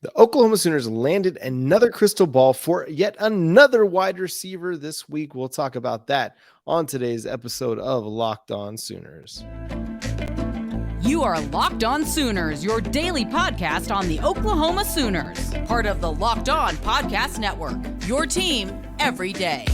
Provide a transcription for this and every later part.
The Oklahoma Sooners landed another crystal ball for yet another wide receiver this week. We'll talk about that on today's episode of Locked On Sooners. You are Locked On Sooners, your daily podcast on the Oklahoma Sooners, part of the Locked On Podcast Network, your team every day.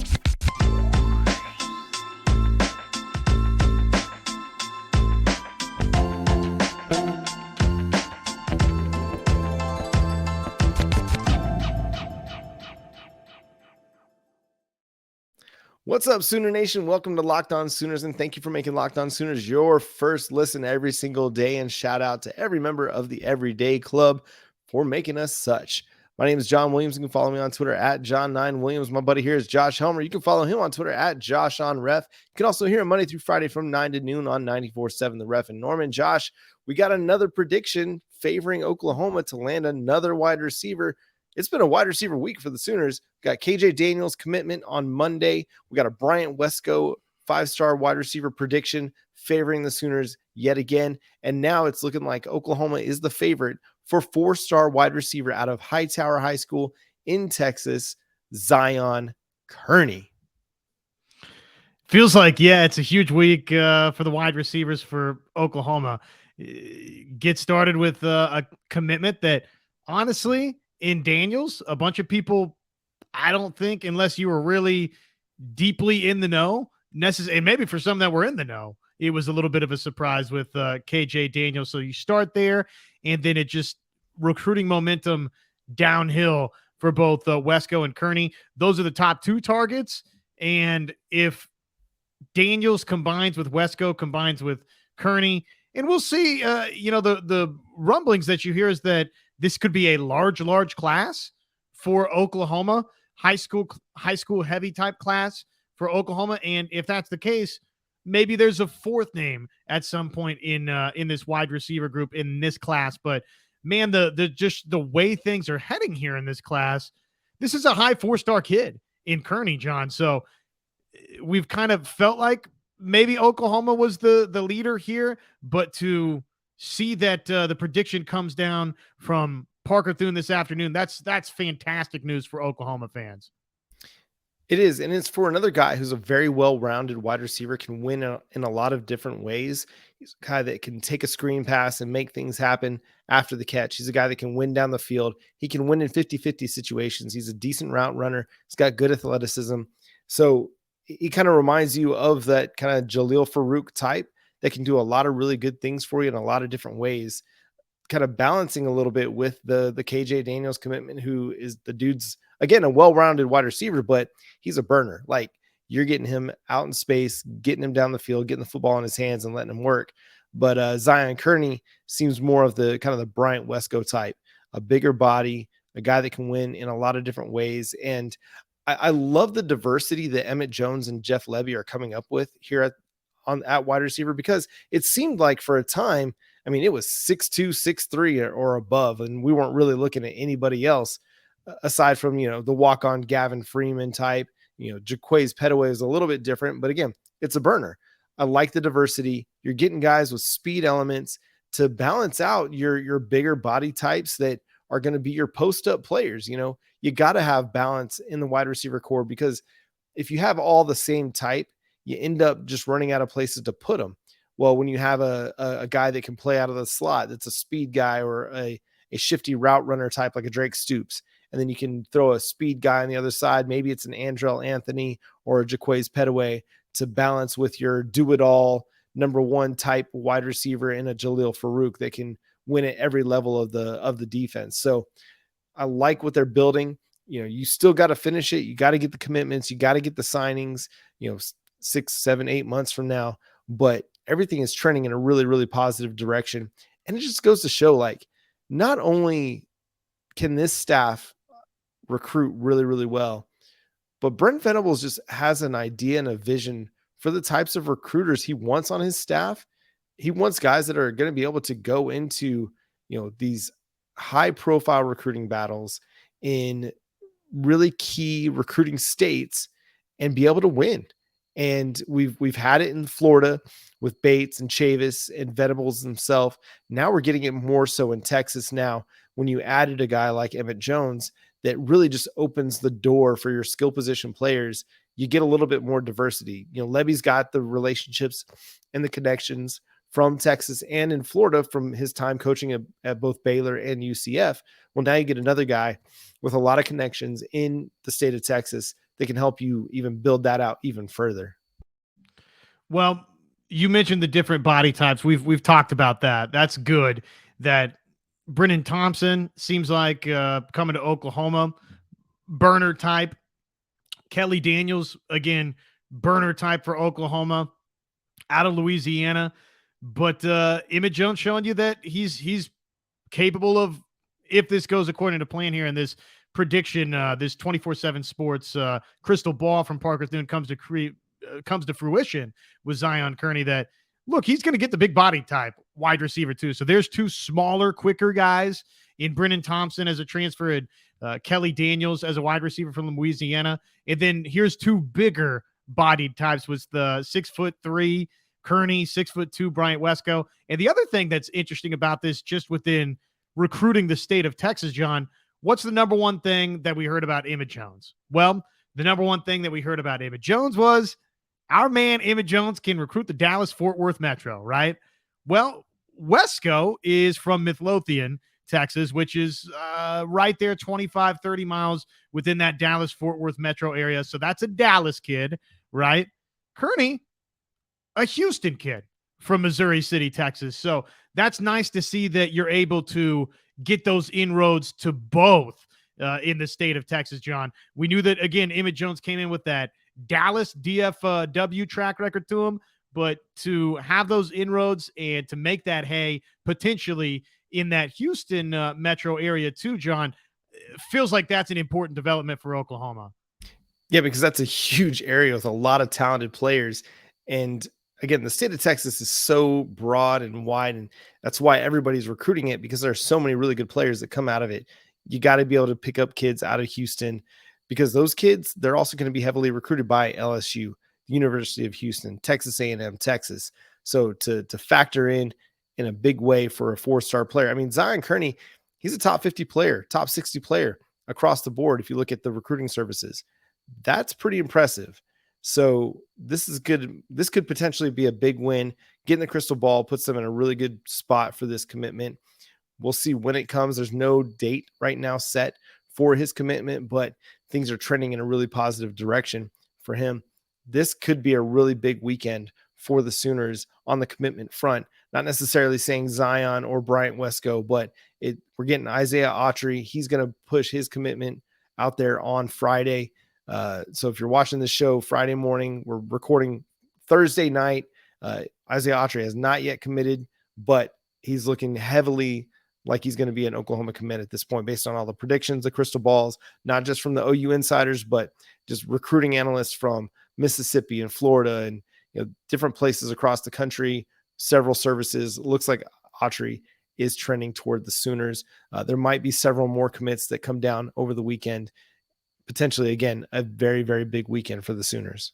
What's up, Sooner Nation? Welcome to Locked On Sooners, and thank you for making Locked On Sooners your first listen every single day. And shout out to every member of the Everyday Club for making us such. My name is John Williams. You can follow me on Twitter at John9Williams. My buddy here is Josh Helmer. You can follow him on Twitter at JoshOnRef. You can also hear him Monday through Friday from 9 to noon on 94.7 The Ref in Norman. Josh, we got another prediction favoring Oklahoma to land another wide receiver. It's been a wide receiver week for the Sooners. We got KJ Daniels commitment on Monday. We got a Bryant Wesco 5-star wide receiver prediction favoring the Sooners yet again. And now it's looking like Oklahoma is the favorite for 4-star wide receiver out of Hightower High School in Texas, Zion Kearney. Feels like, it's a huge week for the wide receivers for Oklahoma. Get started with a commitment that, honestly, in Daniels, a bunch of people, I don't think, unless you were really deeply in the know, and maybe for some that were in the know, it was a little bit of a surprise with KJ Daniels. So you start there, and then it just recruiting momentum downhill for both Wesco and Kearney. Those are the top two targets. And if Daniels combines with Wesco, combines with Kearney, and we'll see, the rumblings that you hear is that this could be a large class for Oklahoma, high school heavy type class for Oklahoma. And if that's the case, maybe there's a fourth name at some point in this wide receiver group in this class. But man, the way things are heading here in this class, this is a high 4-star kid in Kearney, John. So we've kind of felt like maybe Oklahoma was the leader here, but to see that the prediction comes down from Parker Thune this afternoon, that's fantastic news for Oklahoma fans. It is, and it's for another guy who's a very well-rounded wide receiver, can win in a lot of different ways. He's a guy that can take a screen pass and make things happen after the catch. He's a guy that can win down the field. He can win in 50-50 situations. He's a decent route runner. He's got good athleticism. So he kind of reminds you of that kind of Jalil Farouk type that can do a lot of really good things for you in a lot of different ways, kind of balancing a little bit with the KJ Daniels commitment, who is the dude's, again, a well-rounded wide receiver, but he's a burner. Like, you're getting him out in space, getting him down the field, getting the football in his hands and letting him work. But Zion Kearney seems more of the kind of the Bryant Wesco type, a bigger body, a guy that can win in a lot of different ways. And I love the diversity that Emmett Jones and Jeff Levy are coming up with here at wide receiver, because it seemed like for a time, I mean, it was 6'2", 6'3", or above, and we weren't really looking at anybody else aside from, the walk-on Gavin Freeman type. Jaquays Petaway is a little bit different, but again, it's a burner. I like the diversity. You're getting guys with speed elements to balance out your bigger body types that are going to be your post-up players. You got to have balance in the wide receiver core, because if you have all the same type, you end up just running out of places to put them. Well, when you have a guy that can play out of the slot, that's a speed guy, or a shifty route runner type like a Drake Stoops, and then you can throw a speed guy on the other side, maybe it's an Andrell Anthony or a Jaquays Petaway, to balance with your do-it-all number one type wide receiver in a Jalil Farouk that can win at every level of the defense. So I like what they're building. You still got to finish it. You got to get the commitments. You got to get the signings, 6, 7, 8 months from now, but everything is trending in a really, really positive direction. And it just goes to show, like, not only can this staff recruit really, really well, but Brent Venables just has an idea and a vision for the types of recruiters he wants on his staff. He wants guys that are going to be able to go into, these high profile recruiting battles in really key recruiting states and be able to win. And we've had it in Florida with Bates and Chavis and Venables himself. Now we're getting it more so in Texas now when you added a guy like Emmett Jones that really just opens the door for your skill position players. You get a little bit more diversity. Levy's got the relationships and the connections from Texas and in Florida from his time coaching at both Baylor and UCF. Well, now you get another guy with a lot of connections in the state of Texas that can help you even build that out even further. Well, you mentioned the different body types. We've talked about that. That's good. That Brennan Thompson seems like coming to Oklahoma, burner type. Kelly Daniels, again, burner type for Oklahoma, out of Louisiana. But Emmett Jones showing you that he's capable of, if this goes according to plan here in this prediction, this 24/7 Sports crystal ball from Parker Thune comes to fruition with Zion Kearney, that look, he's going to get the big body type wide receiver too. So there's two smaller, quicker guys in Brennan Thompson as a transfer, and Kelly Daniels as a wide receiver from Louisiana. And then here's two bigger bodied types with the 6'3" Kearney, 6'2" Bryant Wesco. And the other thing that's interesting about this, just within recruiting the state of Texas, John, what's the number one thing that we heard about Emmett Jones? Well, the number one thing that we heard about Emmett Jones was our man Emmett Jones can recruit the Dallas-Fort Worth Metro, right? Well, Wesco is from Midlothian, Texas, which is right there 25, 30 miles within that Dallas-Fort Worth metro area. So that's a Dallas kid, right? Kearney, a Houston kid from Missouri City, Texas. So that's nice to see that you're able to get those inroads to both in the state of Texas, John. We knew that, again, Emmett Jones came in with that Dallas DFW track record to him, but to have those inroads and to make that hay potentially in that Houston metro area too, John, feels like that's an important development for Oklahoma. Yeah, because that's a huge area with a lot of talented players. And again, the state of Texas is so broad and wide, and that's why everybody's recruiting it, because there's so many really good players that come out of it. You got to be able to pick up kids out of Houston, because those kids, they're also going to be heavily recruited by LSU, the University of Houston, Texas A&M, Texas. So to factor in a big way for a 4-star player. I mean, Zion Kearney, he's a top 50 player, top 60 player across the board. If you look at the recruiting services, that's pretty impressive. So this is good. This could potentially be a big win. Getting the crystal ball puts them in a really good spot for this commitment. We'll see when it comes. There's no date right now set for his commitment, but things are trending in a really positive direction for him. This could be a really big weekend for the Sooners on the commitment front. Not necessarily saying Zion or Bryant Wesco, but we're getting Isaiah Autry. He's going to push his commitment out there on Friday. So if you're watching this show Friday morning, we're recording Thursday night. Isaiah Autry has not yet committed, but he's looking heavily like he's going to be an Oklahoma commit at this point, based on all the predictions, the crystal balls, not just from the OU insiders, but just recruiting analysts from Mississippi and Florida and different places across the country, several services. It looks like Autry is trending toward the Sooners. There might be several more commits that come down over the weekend. Potentially, again, a very, very big weekend for the Sooners.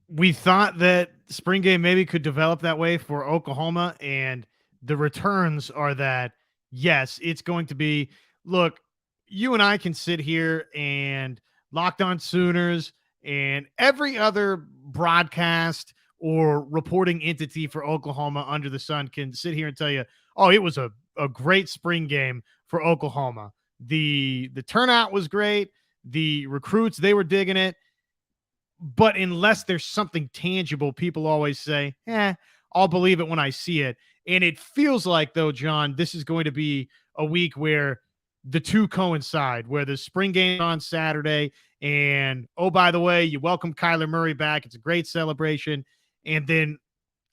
We thought that spring game maybe could develop that way for Oklahoma, and the returns are that, yes, it's going to be, look, you and I can sit here and Locked On Sooners and every other broadcast or reporting entity for Oklahoma under the sun can sit here and tell you, oh, it was a great spring game for Oklahoma. The turnout was great. The recruits, they were digging it. But unless there's something tangible, people always say, I'll believe it when I see it. And it feels like, though, John, this is going to be a week where the two coincide, where the spring game on Saturday and, oh, by the way, you welcome Kyler Murray back. It's a great celebration. And then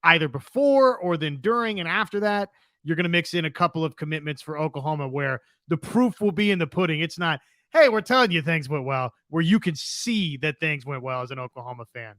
either before or then during and after that, you're going to mix in a couple of commitments for Oklahoma where the proof will be in the pudding. It's not, hey, we're telling you things went well, where you can see that things went well as an Oklahoma fan.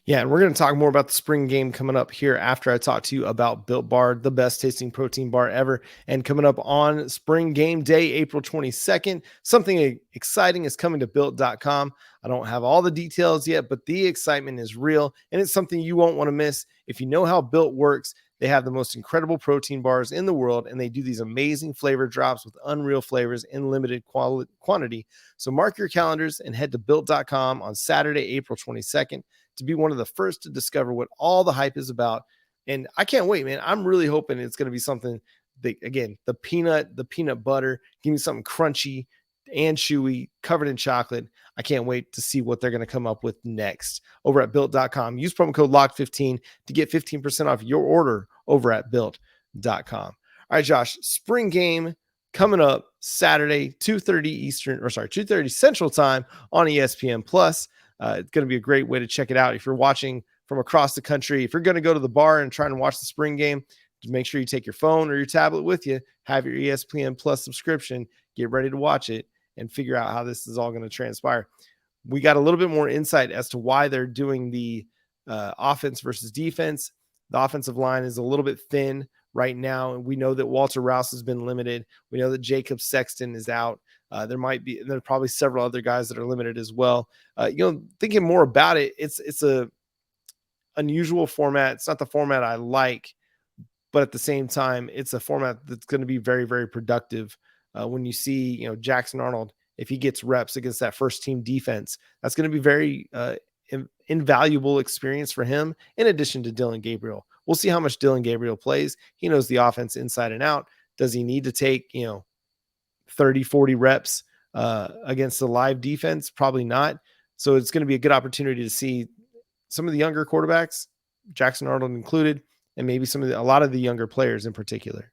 Yeah, and we're going to talk more about the spring game coming up here after I talk to you about Built Bar, the best tasting protein bar ever. And coming up on spring game day, April 22nd, something exciting is coming to Built.com. I don't have all the details yet, but the excitement is real, and it's something you won't want to miss. If you know how Built works, They have the most incredible protein bars in the world, and they do these amazing flavor drops with unreal flavors in limited quantity. So mark your calendars and head to built.com on Saturday, April 22nd to be one of the first to discover what all the hype is about. And I can't wait, man. I'm really hoping it's going to be something that, again, the peanut butter, give me something crunchy and chewy, covered in chocolate. I can't wait to see what they're going to come up with next over at built.com. Use promo code LOCK15 to get 15% off your order over at built.com. All right, Josh, spring game coming up Saturday, 2:30 Central Time on ESPN Plus. It's going to be a great way to check it out. If you're watching from across the country, if you're going to go to the bar and try and watch the spring game, just make sure you take your phone or your tablet with you, have your ESPN Plus subscription, get ready to watch it, and figure out how this is all going to transpire. We got a little bit more insight as to why they're doing the offense versus defense. The offensive line is a little bit thin right now. And we know that Walter Rouse has been limited. We know that Jacob Sexton is out. There are probably several other guys that are limited as well. Thinking more about it, it's a unusual format. It's not the format I like, but at the same time, it's a format that's going to be very, very productive. When you see, Jackson Arnold, if he gets reps against that first team defense, that's going to be very invaluable experience for him, in addition to Dillon Gabriel. We'll see how much Dillon Gabriel plays. He knows the offense inside and out. Does he need to take, 30, 40 reps against the live defense? Probably not. So it's going to be a good opportunity to see some of the younger quarterbacks, Jackson Arnold included, and maybe a lot of the younger players in particular.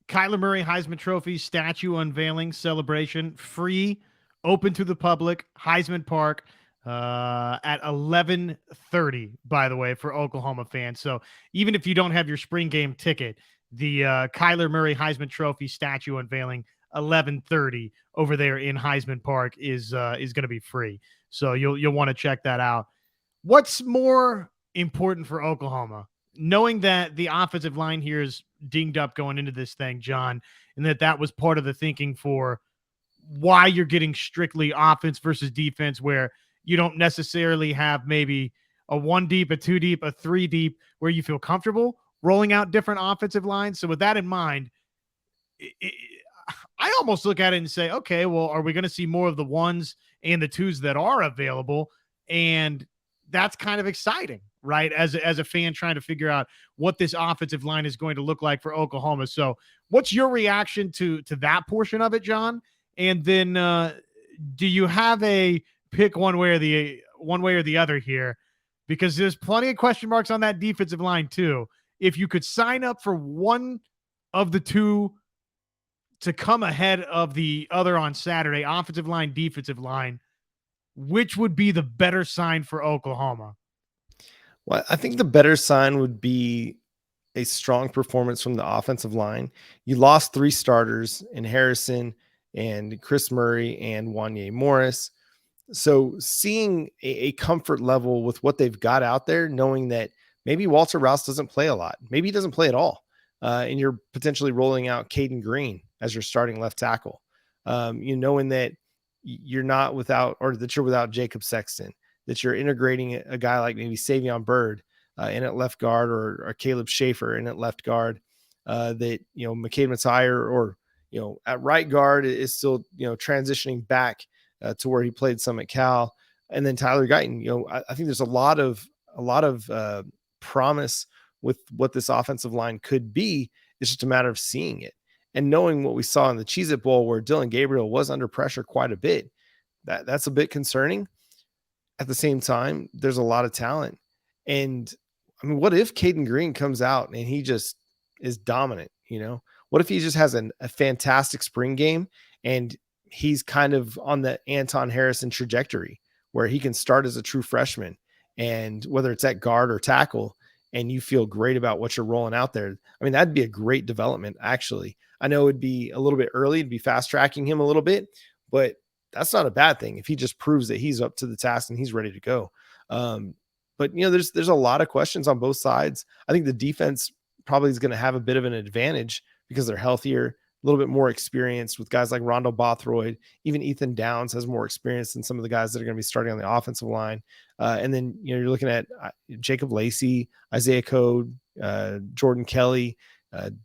Kyler Murray Heisman Trophy statue unveiling celebration, free, open to the public, Heisman Park at 11:30, by the way, for Oklahoma fans. So even if you don't have your spring game ticket, the Kyler Murray Heisman Trophy statue unveiling 11:30 over there in Heisman Park is going to be free. So you'll want to check that out. What's more important for Oklahoma? Knowing that the offensive line here is dinged up going into this thing, John, and that was part of the thinking for why you're getting strictly offense versus defense, where you don't necessarily have maybe a 1 deep, a 2 deep, a 3 deep, where you feel comfortable rolling out different offensive lines. So with that in mind, I almost look at it and say, okay, well, are we going to see more of the 1s and the 2s that are available? And that's kind of exciting, right? As a fan trying to figure out what this offensive line is going to look like for Oklahoma. So what's your reaction to that portion of it, John? And then do you have a pick one way or the other here? Because there's plenty of question marks on that defensive line too. If you could sign up for one of the two to come ahead of the other on Saturday, offensive line, defensive line, which would be the better sign for Oklahoma? Well, I think the better sign would be a strong performance from the offensive line. You lost 3 starters in Harrison and Chris Murray and Wanye Morris. So seeing a comfort level with what they've got out there, knowing that maybe Walter Rouse doesn't play a lot, maybe he doesn't play at all, and you're potentially rolling out Caden Green as your starting left tackle, knowing that you're not without, or that you're without Jacob Sexton, that you're integrating a guy like maybe Savion Byrd in at left guard, or Caleb Schaefer in at left guard, that, McCade Matire or, at right guard is still, transitioning back to where he played some at Cal. And then Tyler Guyton, I think there's a lot of promise with what this offensive line could be. It's just a matter of seeing it and knowing what we saw in the Cheez-It Bowl, where Dillon Gabriel was under pressure quite a bit. That's a bit concerning. At the same time, there's a lot of talent. And I mean, what if Caden Green comes out and he just is dominant? What if he just has a fantastic spring game and he's kind of on the Anton Harrison trajectory where he can start as a true freshman, and whether it's at guard or tackle, and you feel great about what you're rolling out there. I mean, that'd be a great development, actually. I know it'd be a little bit early to be fast tracking him a little bit, but that's not a bad thing if he just proves that he's up to the task and he's ready to go. But there's a lot of questions on both sides. I think the defense probably is going to have a bit of an advantage because they're healthier. little bit more experience with guys like Rondo Bothroyd. Even Ethan Downs has more experience than some of the guys that are going to be starting on the offensive line. And then, you're looking at Jacob Lacey, Isaiah Code, Jordan Kelly,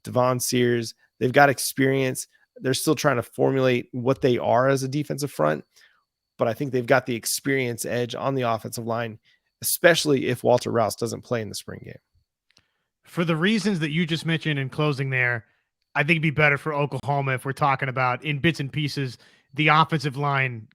Devon Sears. They've got experience. They're still trying to formulate what they are as a defensive front, but I think they've got the experience edge on the offensive line, especially if Walter Rouse doesn't play in the spring game. For the reasons that you just mentioned in closing there, I think it'd be better for Oklahoma if we're talking about in bits and pieces, the offensive line.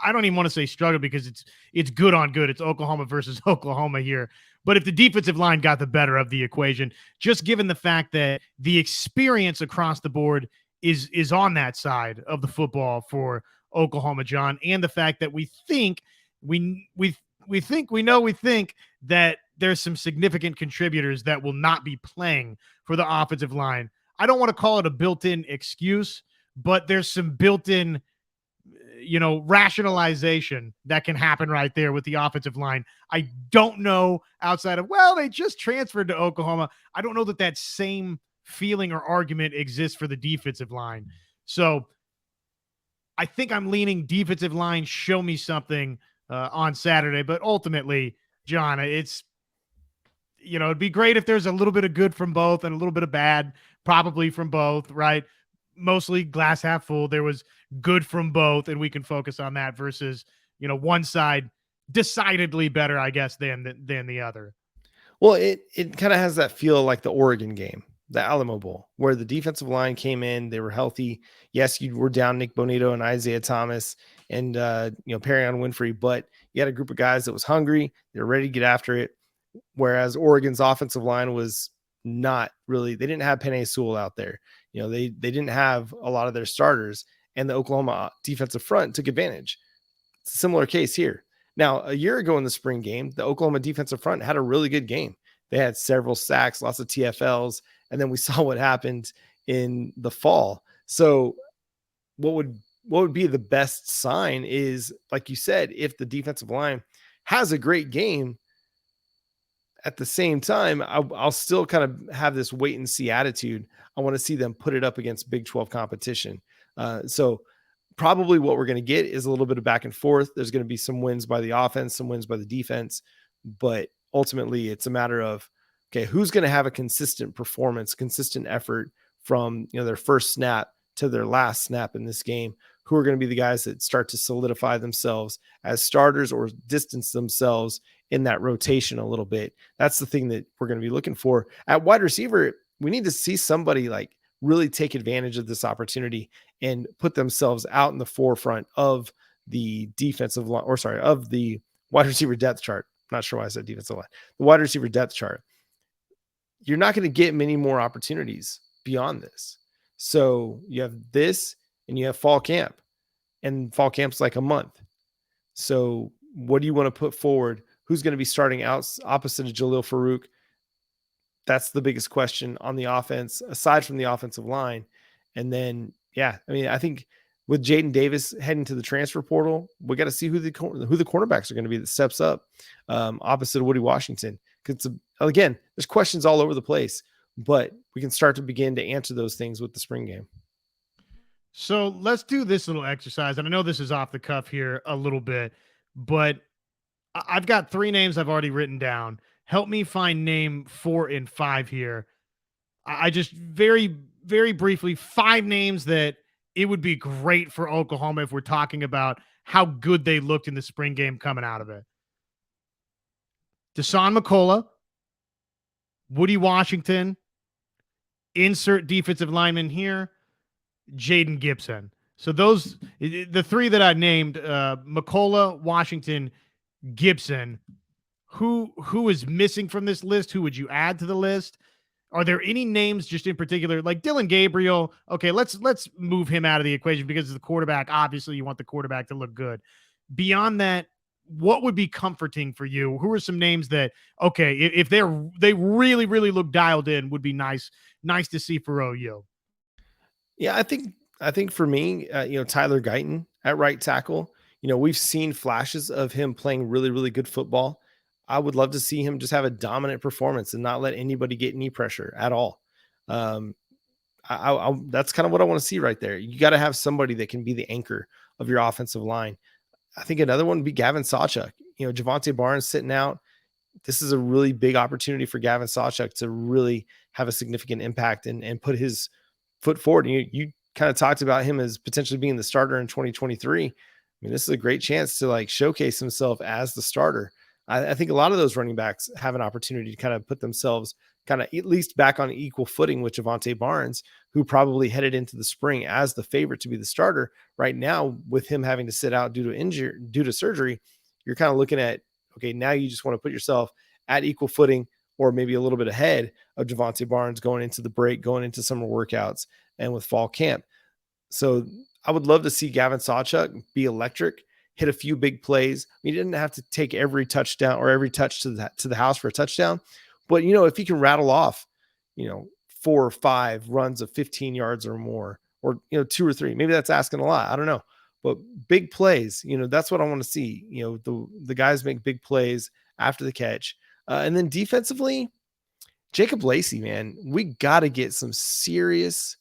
I don't even want to say struggle because it's good on good. It's Oklahoma versus Oklahoma here. But if the defensive line got the better of the equation, just given the fact that the experience across the board is on that side of the football for Oklahoma, John, and the fact that we think that there's some significant contributors that will not be playing for the offensive line. I don't want to call it a built-in excuse, but there's some built-in, rationalization that can happen right there with the offensive line. I don't know outside of, they just transferred to Oklahoma. I don't know that same feeling or argument exists for the defensive line. So I think I'm leaning defensive line, show me something on Saturday. But ultimately, John, it'd be great if there's a little bit of good from both and a little bit of bad, probably from both, right? Mostly glass half full. There was good from both, and we can focus on that versus, one side decidedly better, I guess, than the other. Well, it kind of has that feel like the Oregon game, the Alamo Bowl, where the defensive line came in, they were healthy. Yes, you were down Nick Bonito and Isaiah Thomas and Perrion Winfrey, but you had a group of guys that was hungry. They were ready to get after it. Whereas Oregon's offensive line was not really, they didn't have Penei Sewell out there. They didn't have a lot of their starters, and the Oklahoma defensive front took advantage. It's a similar case here. Now, a year ago in the spring game, the Oklahoma defensive front had a really good game. They had several sacks, lots of TFLs, and then we saw what happened in the fall. So what would be the best sign is, like you said, if the defensive line has a great game. At the same time, I'll still kind of have this wait and see attitude. I want to see them put it up against Big 12 competition. So probably what we're going to get is a little bit of back and forth. There's going to be some wins by the offense, some wins by the defense, but ultimately it's a matter of, okay, who's going to have a consistent performance, consistent effort from their first snap to their last snap in this game? Who are going to be the guys that start to solidify themselves as starters or distance themselves in that rotation a little bit? That's the thing that we're going to be looking for. At wide receiver, we need to see somebody like really take advantage of this opportunity and put themselves out in the forefront of the defensive line, of the wide receiver depth chart. I'm not sure why I said defensive line. The wide receiver depth chart. You're not going to get many more opportunities beyond this. So you have this and you have fall camp, and fall camp's like a month. So what do you want to put forward? Who's going to be starting out opposite of Jalil Farouk? That's the biggest question on the offense, aside from the offensive line. And then, I think with Jaden Davis heading to the transfer portal, we got to see who the cornerbacks are going to be that steps up opposite of Woody Washington. Because again, there's questions all over the place, but we can start to begin to answer those things with the spring game. So let's do this little exercise. And I know this is off the cuff here a little bit, but I've got 3 names I've already written down. Help me find name 4 and 5 here. I just very, very briefly, 5 names that it would be great for Oklahoma if we're talking about how good they looked in the spring game coming out of it. Dasan McCullough, Woody Washington, insert defensive lineman here, Jaden Gibson. So those, the 3 that I named, McCullough, Washington, Gibson. Who is missing from this list? Who would you add to the list? Are there any names just in particular, like Dylan Gabriel? Okay, let's move him out of the equation because of the quarterback. Obviously, you want the quarterback to look good. Beyond that, what would be comforting for you? Who are some names that, okay, if they really, really look dialed in, would be nice to see for OU? Yeah, I think for me, Tyler Guyton at right tackle. We've seen flashes of him playing really, really good football. I would love to see him just have a dominant performance and not let anybody get knee pressure at all. I that's kind of what I want to see right there. You got to have somebody that can be the anchor of your offensive line. I think another one would be Gavin Sawchuk. Javante Barnes sitting out. This is a really big opportunity for Gavin Sawchuk to really have a significant impact and put his foot forward. You kind of talked about him as potentially being the starter in 2023. I mean, this is a great chance to like showcase himself as the starter. I think a lot of those running backs have an opportunity to kind of put themselves kind of at least back on equal footing with Javante Barnes, who probably headed into the spring as the favorite to be the starter. Right now, with him having to sit out due to surgery, you're kind of looking at, okay, now you just want to put yourself at equal footing or maybe a little bit ahead of Javante Barnes going into the break, going into summer workouts and with fall camp. So I would love to see Gavin Sawchuk be electric, hit a few big plays. He didn't have to take every touchdown or every touch to the house for a touchdown. But, if he can rattle off, 4 or 5 runs of 15 yards or more, or, 2 or 3, maybe that's asking a lot. I don't know. But big plays, that's what I want to see. The guys make big plays after the catch. And then defensively, Jacob Lacey, man, we got to get some serious,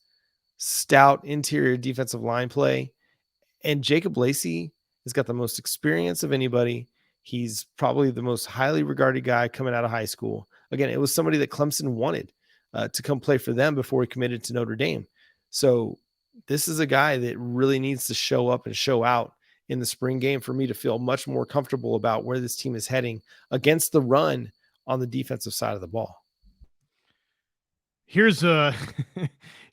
stout interior defensive line play. And Jacob Lacey has got the most experience of anybody. He's probably the most highly regarded guy coming out of high school. Again, it was somebody that Clemson wanted to come play for them before he committed to Notre Dame. So this is a guy that really needs to show up and show out in the spring game for me to feel much more comfortable about where this team is heading against the run on the defensive side of the ball. Here's a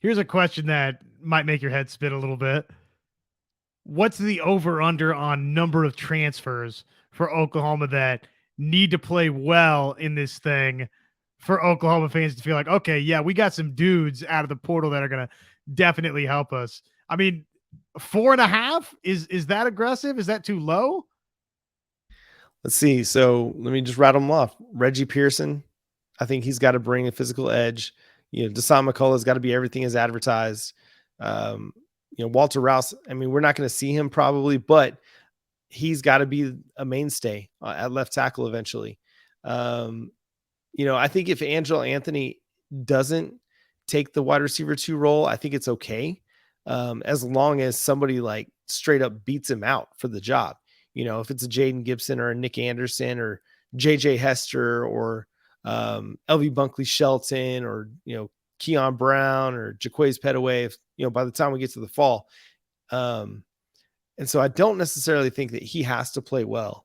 here's a question that might make your head spin a little bit. What's the over-under on number of transfers for Oklahoma that need to play well in this thing for Oklahoma fans to feel like, okay, yeah, we got some dudes out of the portal that are going to definitely help us? I mean, 4.5 is that aggressive? Is that too low? Let's see. So let me just rattle them off. Reggie Pearson, I think he's got to bring a physical edge. Dasan McCullough's got to be everything as advertised. Walter Rouse, I mean, we're not going to see him probably, but he's got to be a mainstay at left tackle eventually. I think if Angelo Anthony doesn't take the wide receiver 2 role, I think it's okay. As long as somebody like straight up beats him out for the job. If it's a Jaden Gibson or a Nick Anderson or JJ Hester or LV Bunkley Shelton or, Keon Brown or Jaquaze Petaway, by the time we get to the fall. And so I don't necessarily think that he has to play well,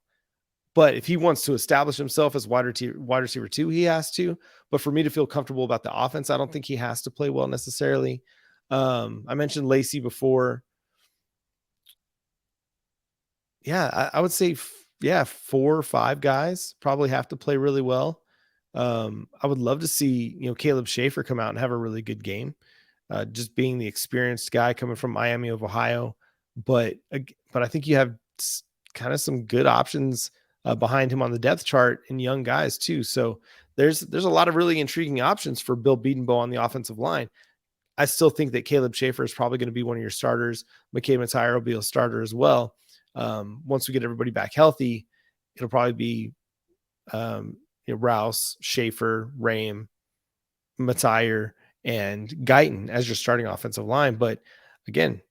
but if he wants to establish himself as wide receiver 2, he has to. But for me to feel comfortable about the offense, I don't think he has to play well necessarily. I mentioned Lacey before. Yeah, I would say, 4 or 5 guys probably have to play really well. I would love to see, Caleb Schaefer come out and have a really good game, just being the experienced guy coming from Miami of Ohio. But I think you have kind of some good options behind him on the depth chart and young guys too. So there's a lot of really intriguing options for Bill Bedenbaugh on the offensive line. I still think that Caleb Schaefer is probably going to be one of your starters. McKay Matire will be a starter as well. Once we get everybody back healthy, it'll probably be Rouse, Schaefer, Rame, Matire, and Guyton as your starting offensive line. But again,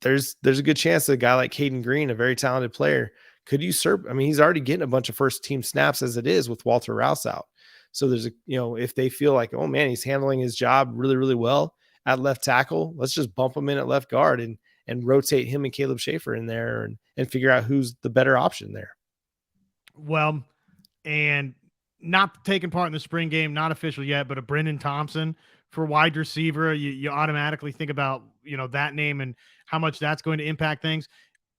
there's a good chance that a guy like Caden Green, a very talented player, could usurp. I mean, he's already getting a bunch of first team snaps as it is with Walter Rouse out. So there's if they feel like, oh man, he's handling his job really, really well at left tackle, let's just bump him in at left guard and rotate him and Caleb Schaefer in there and figure out who's the better option there. Well, and not taking part in the spring game, not official yet, but a Brendan Thompson for wide receiver. You automatically think about, that name and how much that's going to impact things.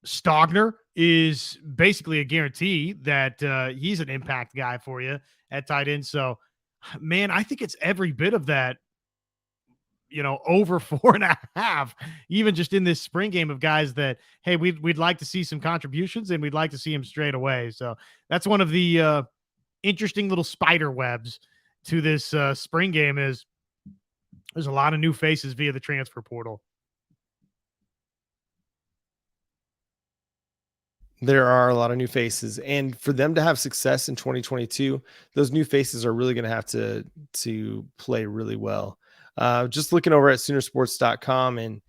Stogner is basically a guarantee that he's an impact guy for you at tight end. So, man, I think it's every bit of that, over 4.5, even just in this spring game of guys that, hey, we'd like to see some contributions and we'd like to see him straight away. So that's one of the interesting little spider webs to this spring game is there's a lot of new faces via the transfer portal. There are a lot of new faces, and for them to have success in 2022, those new faces are really going to have to play really well. Just looking over at Soonersports.com, and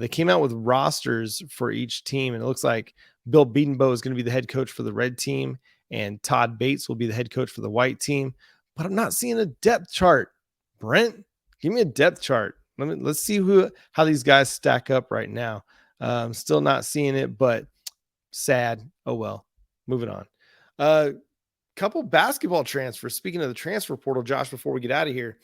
they came out with rosters for each team, and it looks like Bill Bedenbaugh is going to be the head coach for the red team, and Todd Bates will be the head coach for the white team. But I'm not seeing a depth chart. Brent, give me a depth chart. Let's see how these guys stack up right now. I'm still not seeing it, but sad. Oh well. Moving on. Couple basketball transfers. Speaking of the transfer portal, Josh, before we get out of here,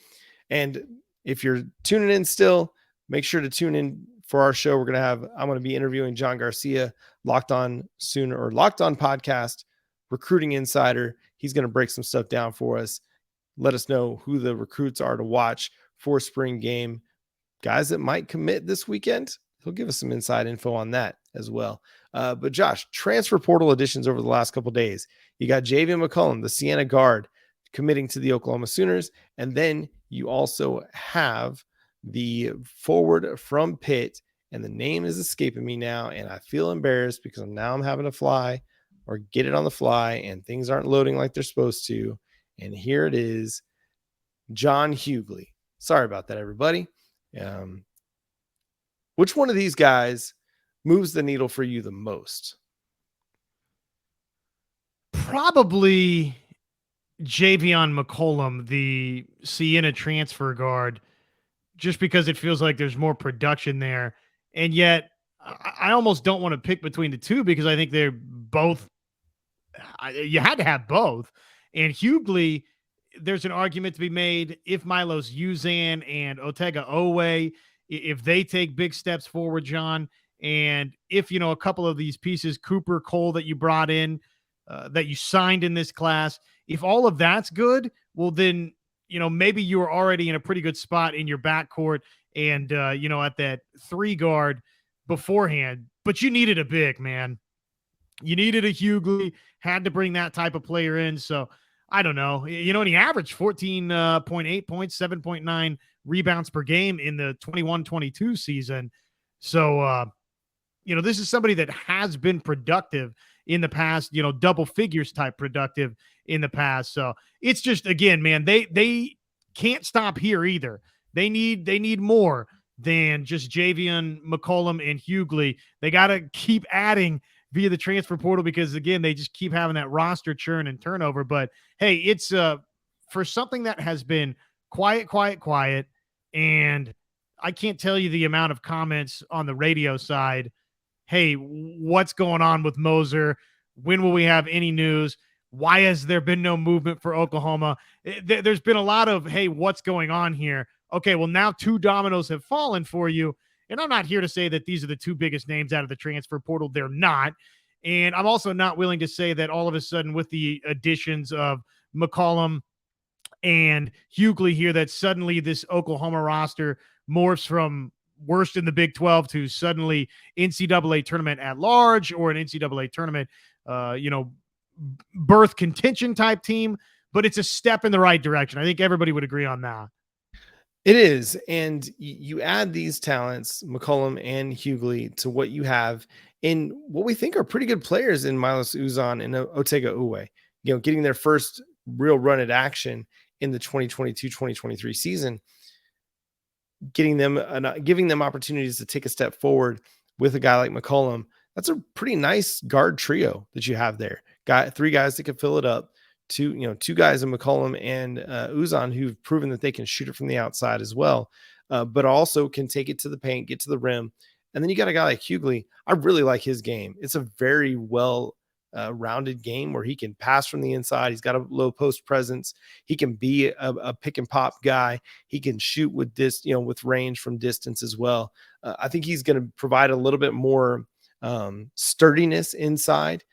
and if you're tuning in still, make sure to tune in for our show. I'm going to be interviewing John Garcia, Locked On Podcast, recruiting insider. He's going to break some stuff down for us. Let us know who the recruits are to watch for spring game. Guys that might commit this weekend. He'll give us some inside info on that as well. But Josh, transfer portal additions over the last couple of days. You got Javian McCollum, the Sienna guard, committing to the Oklahoma Sooners. And then you also have the forward from Pitt, and the name is escaping me now, and I feel embarrassed because now I'm having to fly or get it on the fly, and things aren't loading like they're supposed to. And here it is, John Hugley. Sorry about that, everybody. Which one of these guys moves the needle for you the most? Probably Javian McCollum, the Sienna transfer guard, just because it feels like there's more production there. And yet I almost don't want to pick between the two because I think they're both, you had to have both. And Hugley, there's an argument to be made if Milos Uzan and Otega Owe, if they take big steps forward, John, and if, a couple of these pieces, Cooper, Cole, that you brought in, that you signed in this class, if all of that's good, well, then, maybe you were already in a pretty good spot in your backcourt and, at that 3 guard beforehand, but you needed a big, man. You needed a Hugley, had to bring that type of player in. So I don't know, and he averaged 14.8 points, 7.9 rebounds per game in the 21-22 season. So, this is somebody that has been productive in the past, double figures type productive in the past. So it's just, again, man, they can't stop here either. They need more than just Javian McCollum and Hugley. They got to keep adding via the transfer portal because, again, they just keep having that roster churn and turnover. But hey, it's for something that has been quiet. And I can't tell you the amount of comments on the radio side. Hey, what's going on with Moser? When will we have any news? Why has there been no movement for Oklahoma? There's been a lot of, hey, what's going on here? Okay, well, now 2 dominoes have fallen for you. And I'm not here to say that these are the 2 biggest names out of the transfer portal. They're not. And I'm also not willing to say that all of a sudden with the additions of McCollum and Hugley here, that suddenly this Oklahoma roster morphs from worst in the Big 12 to suddenly NCAA tournament at large or an NCAA tournament, berth contention type team. But it's a step in the right direction. I think everybody would agree on that. It is. And you add these talents, McCollum and Hugley, to what you have in what we think are pretty good players in Milos Uzan and Otega Uwe, getting their first real run at action in the 2022-2023 season, giving them opportunities to take a step forward with a guy like McCollum. That's a pretty nice guard trio that you have there. Got 3 guys that can fill it up. 2 guys in McCollum and Uzan who've proven that they can shoot it from the outside as well, but also can take it to the paint, get to the rim. And then you got a guy like Hugley. I really like his game. It's a very well rounded game where he can pass from the inside. He's got a low post presence. He can be a pick and pop guy. He can shoot with this, with range from distance as well. I think he's going to provide a little bit more sturdiness inside.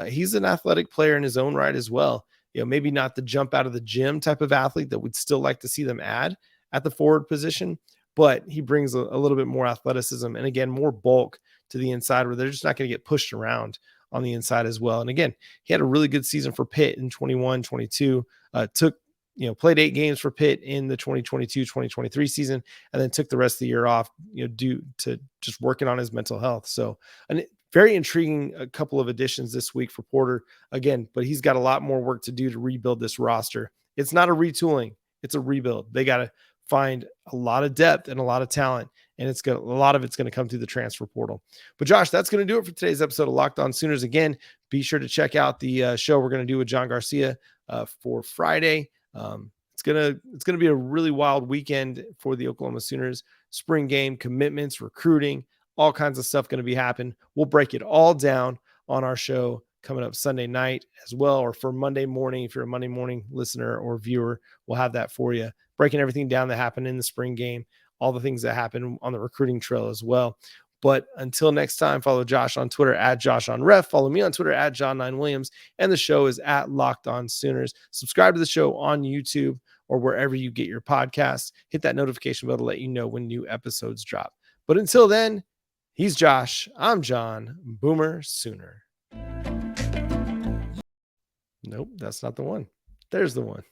He's an athletic player in his own right as well. Maybe not the jump out of the gym type of athlete that we'd still like to see them add at the forward position, but he brings a little bit more athleticism and, again, more bulk to the inside where they're just not going to get pushed around on the inside as well. And again, he had a really good season for Pitt in 21-22, played 8 games for Pitt in the 2022-2023 season, and then took the rest of the year off, due to just working on his mental health. So very intriguing, a couple of additions this week for Porter again, but he's got a lot more work to do to rebuild this roster. It's not a retooling. It's a rebuild. They got to find a lot of depth and a lot of talent, and a lot of it's going to come through the transfer portal. But Josh, that's going to do it for today's episode of Locked On Sooners. Again, be sure to check out the show we're going to do with John Garcia for Friday. It's gonna be a really wild weekend for the Oklahoma Sooners. Spring game, commitments, recruiting, all kinds of stuff going to be happening. We'll break it all down on our show coming up Sunday night as well, or for Monday morning. If you're a Monday morning listener or viewer, we'll have that for you, breaking everything down that happened in the spring game, all the things that happened on the recruiting trail as well. But until next time, follow Josh on Twitter at JoshOnRef. Follow me on Twitter at John9Williams. And the show is at Locked On Sooners. Subscribe to the show on YouTube or wherever you get your podcasts. Hit that notification bell to let you know when new episodes drop. But until then, he's Josh. I'm John. Boomer Sooner. Nope, that's not the one. There's the one.